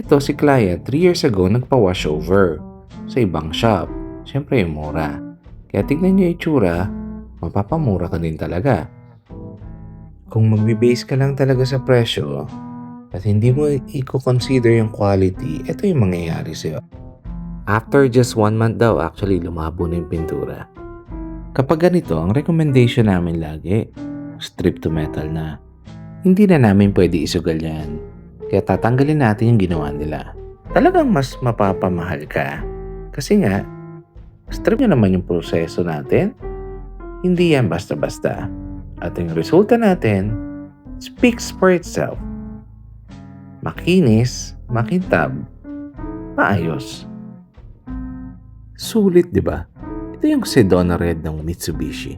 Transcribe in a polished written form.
Ito si client 3 years ago nagpa-wash over sa ibang shop. Siyempre yung mura. Kaya tignan niyo yung itsura, mapapamura ka din talaga. Kung magbe-base ka lang talaga sa presyo at hindi mo i-consider yung quality, ito yung mangyayari sa'yo. After just 1 month daw, actually lumabo na yung pintura. Kapag ganito, ang recommendation namin lagi, strip to metal na. Hindi na namin pwede isugal yan. Kaya tatanggalin natin yung ginawa nila. Talagang mas mapapamahal ka. Kasi nga, strip nyo naman yung proseso natin. Hindi yan basta-basta. At yung resulta natin speaks for itself. Makinis, makintab, maayos. Sulit, di ba? Ito yung Sedona Red ng Mitsubishi.